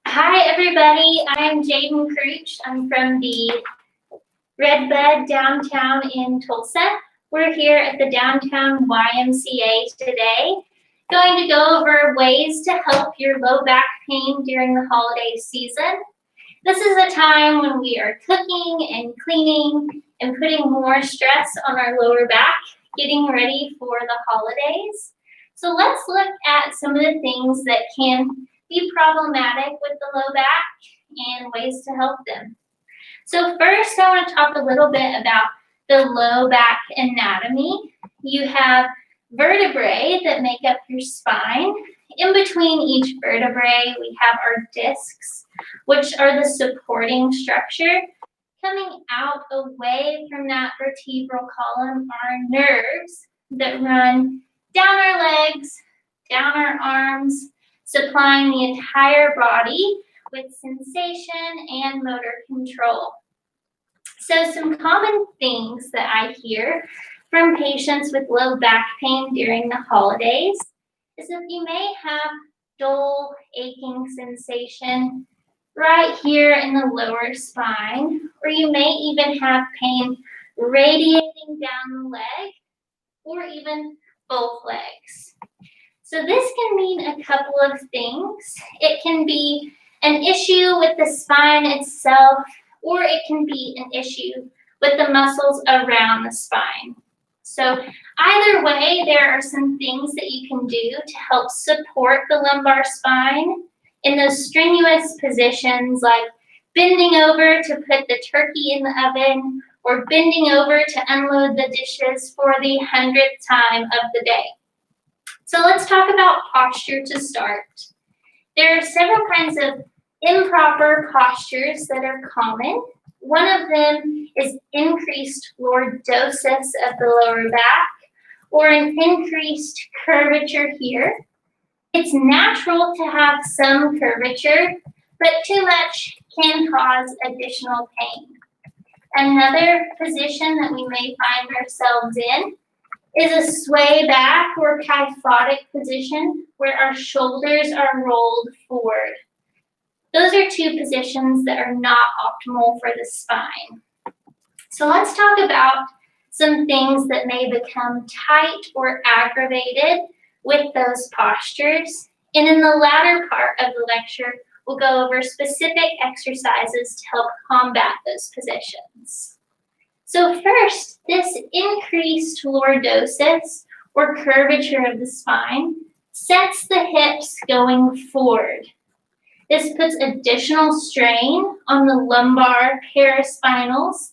Hi everybody, I'm Jaden Crouch. I'm from the Redbud downtown in Tulsa. We're here at the downtown YMCA today, going to go over ways to help your low back pain during the holiday season. This is a time when we are cooking and cleaning and putting more stress on our lower back, getting ready for the holidays. So let's look at some of the things that can be problematic with the low back and ways to help them. So first, I want to talk a little bit about the low back anatomy. You have vertebrae that make up your spine. In between each vertebrae, we have our discs, which are the supporting structure. Coming out away from that vertebral column are nerves that run down our legs, down our arms, supplying the entire body with sensation and motor control. So some common things that I hear from patients with low back pain during the holidays is that you may have dull, aching sensation right here in the lower spine, or you may even have pain radiating down the leg, or even both legs. So this can mean a couple of things. It can be an issue with the spine itself, or it can be an issue with the muscles around the spine. So either way, there are some things that you can do to help support the lumbar spine in those strenuous positions, like bending over to put the turkey in the oven, or bending over to unload the dishes for the 100th time of the day. So let's talk about posture to start. There are several kinds of improper postures that are common. One of them is increased lordosis of the lower back, or an increased curvature here. It's natural to have some curvature, but too much can cause additional pain. Another position that we may find ourselves in is a sway back or kyphotic position where our shoulders are rolled forward. Those are two positions that are not optimal for the spine. So let's talk about some things that may become tight or aggravated with those postures. And in the latter part of the lecture, we'll go over specific exercises to help combat those positions. So first, this increased lordosis or curvature of the spine sets the hips going forward. This puts additional strain on the lumbar paraspinals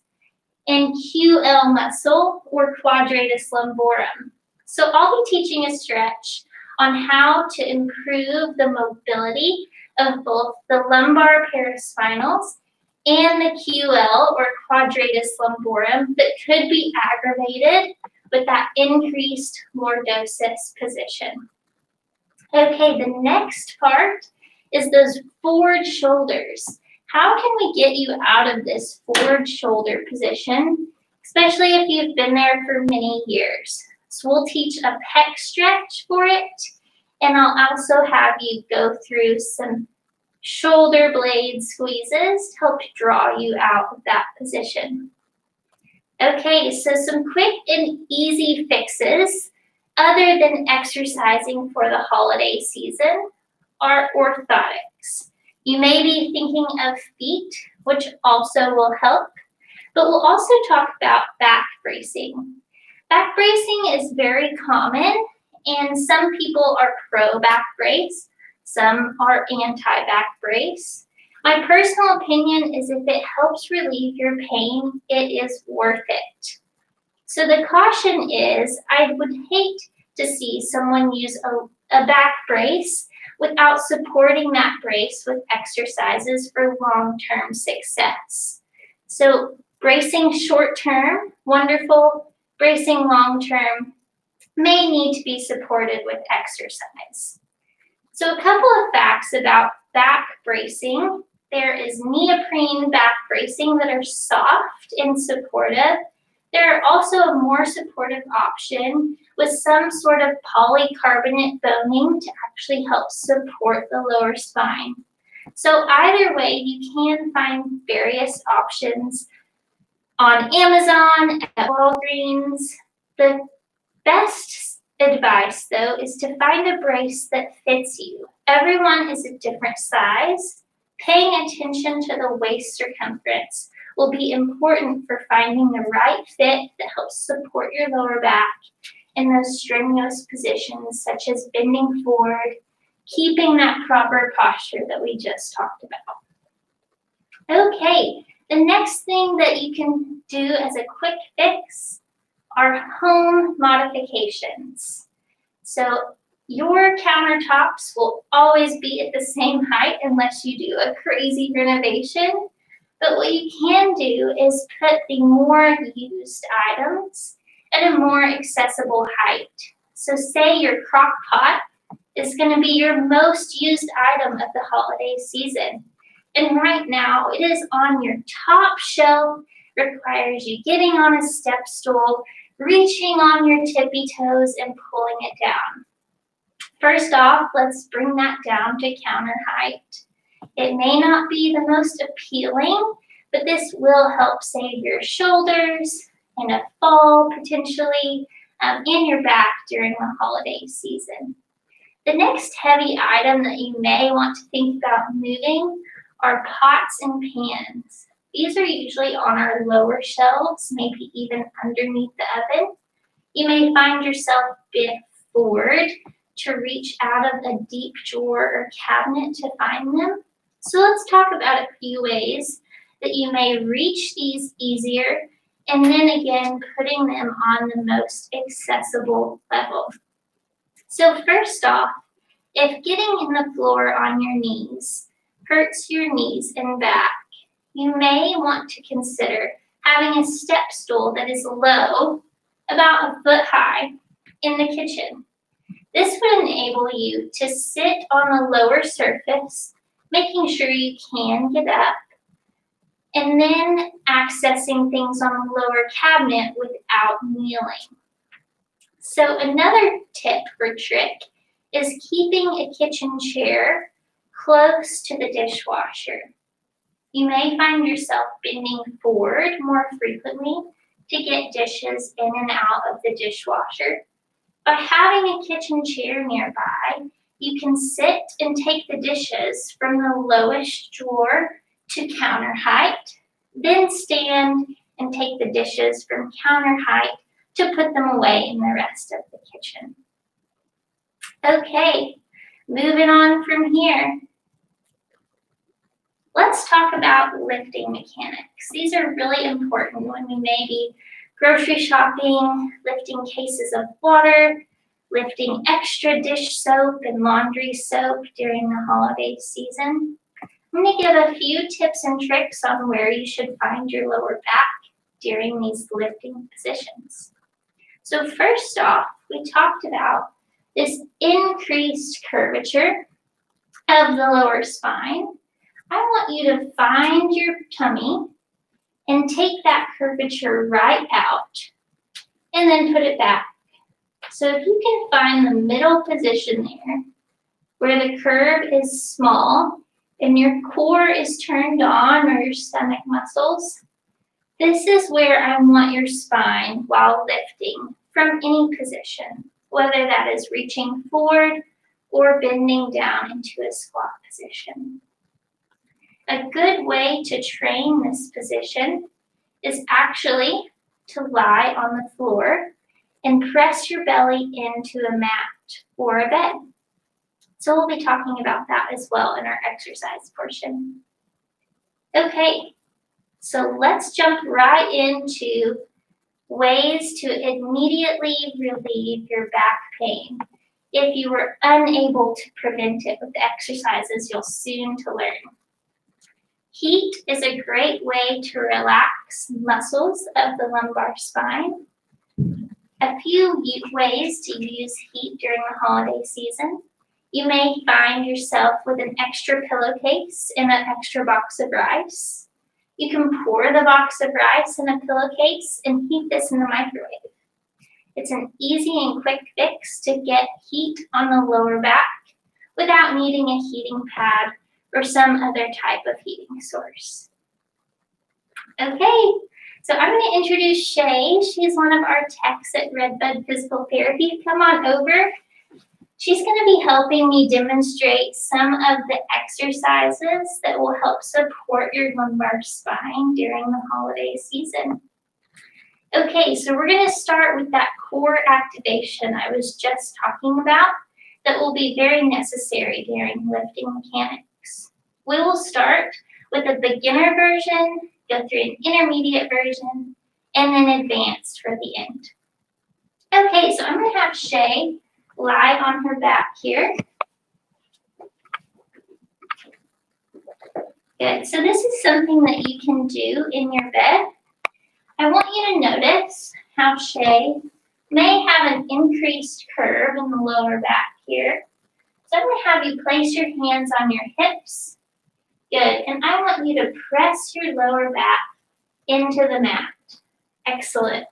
and QL muscle or Quadratus lumborum. So I'll be teaching a stretch on how to improve the mobility of both the lumbar paraspinals and the QL or Quadratus lumborum that could be aggravated with that increased lordosis position. Okay, the next part is those forward shoulders. How can we get you out of this forward shoulder position, especially if you've been there for many years? So we'll teach a pec stretch for it, and I'll also have you go through some shoulder blade squeezes to help draw you out of that position. Okay, so some quick and easy fixes other than exercising for the holiday season are orthotics. You may be thinking of feet, which also will help, but we'll also talk about back bracing. Back bracing is very common, and some people are pro back brace, some are anti-back brace. My personal opinion is if it helps relieve your pain, it is worth it. So the caution is I would hate to see someone use a back brace without supporting that brace with exercises for long-term success. So bracing short-term, wonderful. Bracing long-term may need to be supported with exercise. So a couple of facts about back bracing. There is neoprene back bracing that are soft and supportive. There are also a more supportive option with some sort of polycarbonate boning to actually help support the lower spine. So either way, you can find various options on Amazon, at Walgreens. The best advice, though, is to find a brace that fits you. Everyone is a different size. Paying attention to the waist circumference will be important for finding the right fit that helps support your lower back in those strenuous positions, such as bending forward, keeping that proper posture that we just talked about. Okay, the next thing that you can do as a quick fix are home modifications. So your countertops will always be at the same height unless you do a crazy renovation. But what you can do is put the more used items at a more accessible height. So say your crock pot is going to be your most used item of the holiday season. And right now it is on your top shelf, requires you getting on a step stool, reaching on your tippy toes and pulling it down. First off, let's bring that down to counter height. It may not be the most appealing, but this will help save your shoulders in a fall potentially, and your back during the holiday season. The next heavy item that you may want to think about moving are pots and pans. These are usually on our lower shelves, maybe even underneath the oven. You may find yourself bent forward to reach out of a deep drawer or cabinet to find them. So let's talk about a few ways that you may reach these easier, and then again, putting them on the most accessible level. So first off, if getting in the floor on your knees hurts your knees and back, you may want to consider having a step stool that is low, about a foot high, in the kitchen. This would enable you to sit on the lower surface, making sure you can get up, and then accessing things on the lower cabinet without kneeling. So another tip or trick is keeping a kitchen chair close to the dishwasher. You may find yourself bending forward more frequently to get dishes in and out of the dishwasher. By having a kitchen chair nearby, you can sit and take the dishes from the lowest drawer to counter height, then stand and take the dishes from counter height to put them away in the rest of the kitchen. Okay, moving on from here. Let's talk about lifting mechanics. These are really important when we may be grocery shopping, lifting cases of water, lifting extra dish soap and laundry soap during the holiday season. I'm going to give a few tips and tricks on where you should find your lower back during these lifting positions. So first off, we talked about this increased curvature of the lower spine. I want you to find your tummy and take that curvature right out and then put it back. So if you can find the middle position there, where the curve is small and your core is turned on, or your stomach muscles, this is where I want your spine while lifting from any position, whether that is reaching forward or bending down into a squat position. A good way to train this position is actually to lie on the floor and press your belly into a mat or a bed. So we'll be talking about that as well in our exercise portion. Okay, so let's jump right into ways to immediately relieve your back pain if you were unable to prevent it with the exercises you'll soon to learn. Heat is a great way to relax muscles of the lumbar spine. A few ways to use heat during the holiday season. You may find yourself with an extra pillowcase and an extra box of rice. You can pour the box of rice in a pillowcase and heat this in the microwave. It's an easy and quick fix to get heat on the lower back without needing a heating pad or some other type of heating source. Okay, so I'm going to introduce Shay. She's one of our techs at Redbud Physical Therapy. Come on over. She's going to be helping me demonstrate some of the exercises that will help support your lumbar spine during the holiday season. Okay, so we're going to start with that core activation I was just talking about that will be very necessary during lifting mechanics. We will start with a beginner version, go through an intermediate version, and then advanced for the end. Okay, so I'm going to have Shay lie on her back here. Good, so this is something that you can do in your bed. I want you to notice how Shay may have an increased curve in the lower back here. So I'm going to have you place your hands on your hips. Good, and I want you to press your lower back into the mat. Excellent.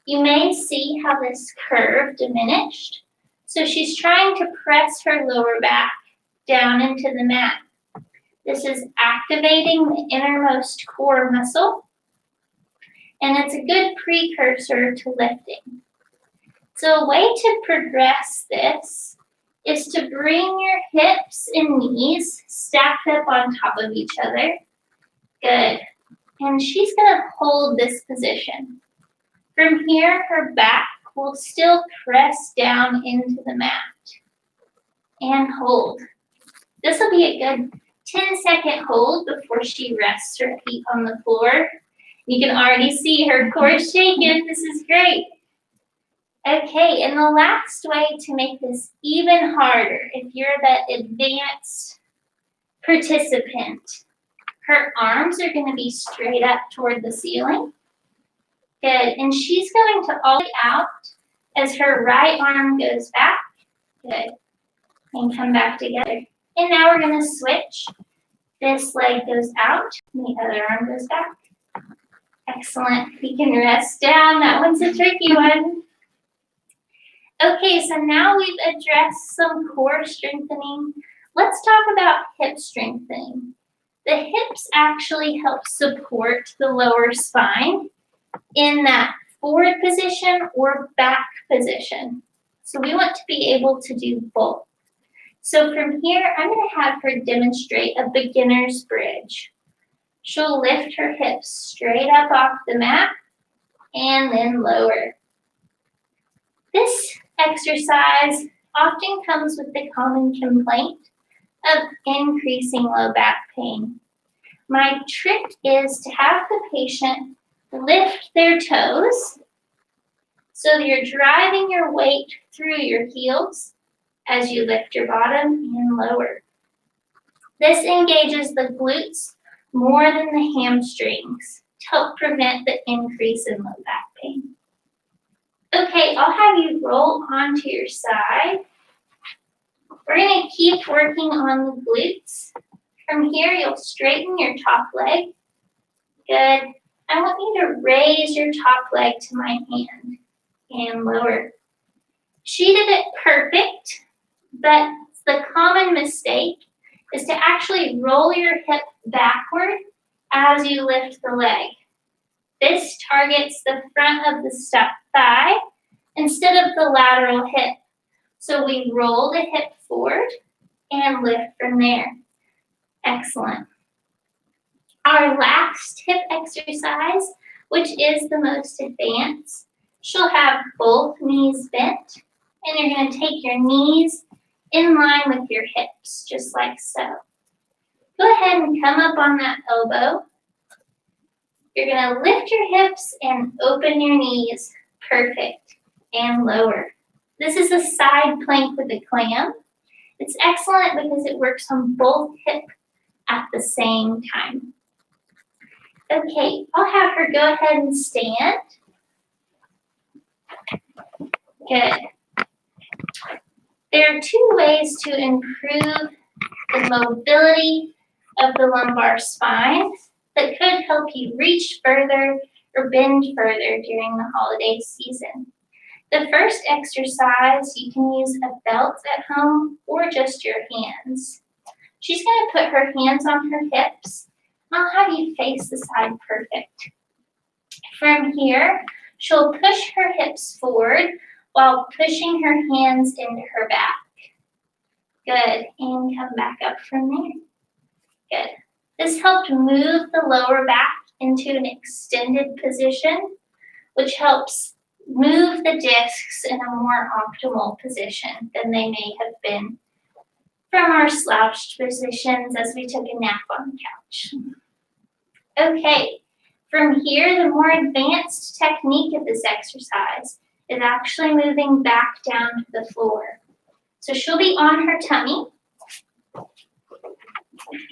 You may see how this curve diminished. So she's trying to press her lower back down into the mat. This is activating the innermost core muscle, and it's a good precursor to lifting. So a way to progress this is to bring your hips and knees stacked up on top of each other. Good. And she's going to hold this position. From here, her back will still press down into the mat. And hold. This will be a good 10-second hold before she rests her feet on the floor. You can already see her core shaking. This is great. Okay, and the last way to make this even harder, if you're that advanced participant, her arms are going to be straight up toward the ceiling. Good, and she's going to ollie out as her right arm goes back. Good, and come back together. And now we're going to switch. This leg goes out, and the other arm goes back. Excellent. You can rest down. That one's a tricky one. Okay, so now we've addressed some core strengthening. Let's talk about hip strengthening. The hips actually help support the lower spine in that forward position or back position. So we want to be able to do both. So from here, I'm going to have her demonstrate a beginner's bridge. She'll lift her hips straight up off the mat and then lower. This exercise often comes with the common complaint of increasing low back pain. My trick is to have the patient lift their toes so you're driving your weight through your heels as you lift your bottom and lower. This engages the glutes more than the hamstrings to help prevent the increase in low back pain. Okay, I'll have you roll onto your side. We're going to keep working on the glutes. From here, you'll straighten your top leg. Good. I want you to raise your top leg to my hand and lower. She did it perfect, but the common mistake is to actually roll your hip backward as you lift the leg. This targets the front of the thigh instead of the lateral hip. So we roll the hip forward and lift from there. Excellent. Our last hip exercise, which is the most advanced, she'll have both knees bent, and you're going to take your knees in line with your hips, just like so. Go ahead and come up on that elbow. You're going to lift your hips and open your knees. Perfect. And lower. This is a side plank with a clam. It's excellent because it works on both hips at the same time. Okay, I'll have her go ahead and stand. Good. There are two ways to improve the mobility of the lumbar spine that could help you reach further or bend further during the holiday season. The first exercise, you can use a belt at home or just your hands. She's going to put her hands on her hips. I'll have you face the side perfect. From here, she'll push her hips forward while pushing her hands into her back. Good, and come back up from there. Good. This helped move the lower back into an extended position, which helps move the discs in a more optimal position than they may have been from our slouched positions as we took a nap on the couch. Okay, from here, the more advanced technique of this exercise is actually moving back down to the floor. So she'll be on her tummy.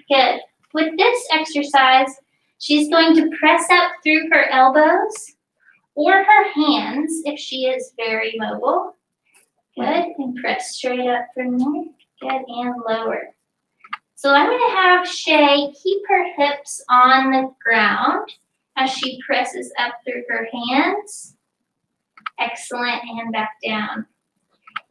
Good. With this exercise, she's going to press up through her elbows or her hands if she is very mobile. Good, and press straight up from there. Good, and lower. So I'm going to have Shay keep her hips on the ground as she presses up through her hands. Excellent, and back down.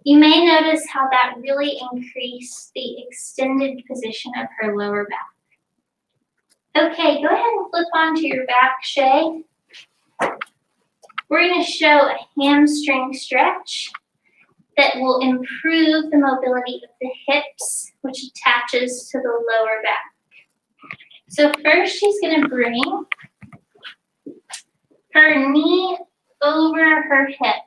You may notice how that really increased the extended position of her lower back. Okay, go ahead and flip onto your back, Shay. We're going to show a hamstring stretch that will improve the mobility of the hips, which attaches to the lower back. So first, she's going to bring her knee over her hip.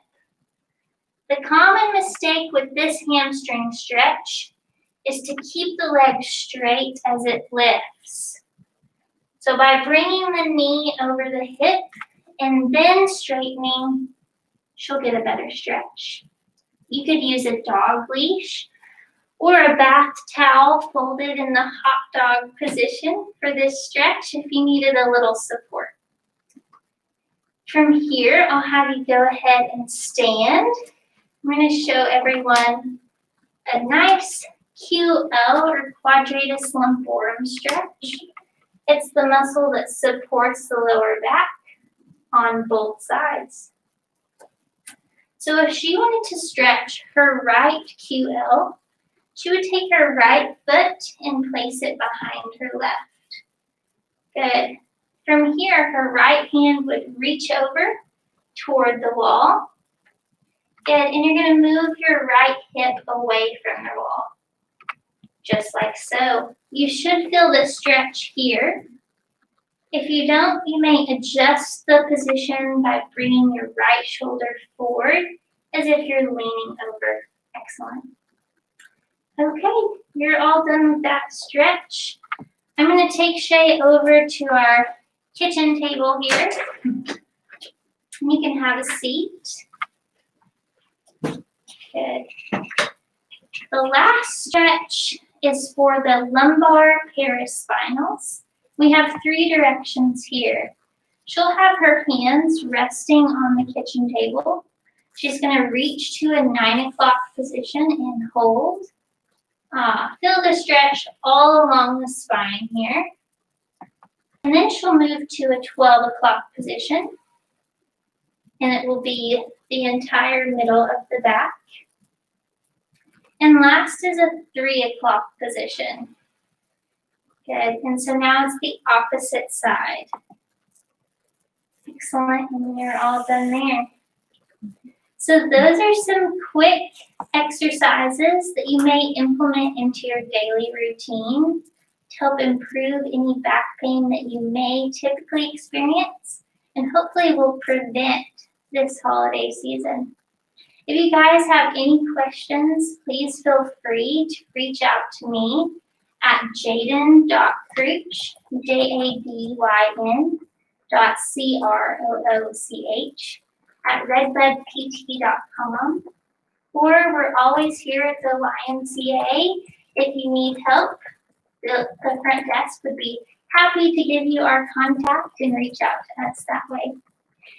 The common mistake with this hamstring stretch is to keep the leg straight as it lifts. So by bringing the knee over the hip and then straightening, she'll get a better stretch. You could use a dog leash or a bath towel folded in the hot dog position for this stretch if you needed a little support. From here, I'll have you go ahead and stand. I'm going to show everyone a nice QL or Quadratus Lumborum stretch. It's the muscle that supports the lower back on both sides. So if she wanted to stretch her right QL, she would take her right foot and place it behind her left. Good. From here, her right hand would reach over toward the wall. Good, and you're going to move your right hip away from the wall, just like so. You should feel the stretch here. If you don't, you may adjust the position by bringing your right shoulder forward as if you're leaning over. Excellent. Okay, you're all done with that stretch. I'm going to take Shay over to our kitchen table here. You can have a seat. Good. The last stretch is for the lumbar paraspinals. We have 3 directions here. She'll have her hands resting on the kitchen table. She's going to reach to a 9 o'clock position and hold. Feel the stretch all along the spine here. And then she'll move to a 12 o'clock position. And it will be the entire middle of the back. And last is a 3 o'clock position. Good, and so now it's the opposite side. Excellent, and you're all done there. So those are some quick exercises that you may implement into your daily routine to help improve any back pain that you may typically experience and hopefully will prevent this holiday season. If you guys have any questions, please feel free to reach out to me at jaden.crooch, JADYN.CROOCH at redbudpt.com. Or we're always here at the YMCA. If you need help, the front desk would be happy to give you our contact and reach out to us that way.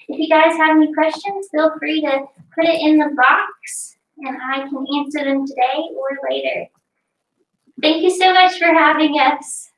If you guys have any questions, feel free to put it in the box and I can answer them today or later. Thank you so much for having us.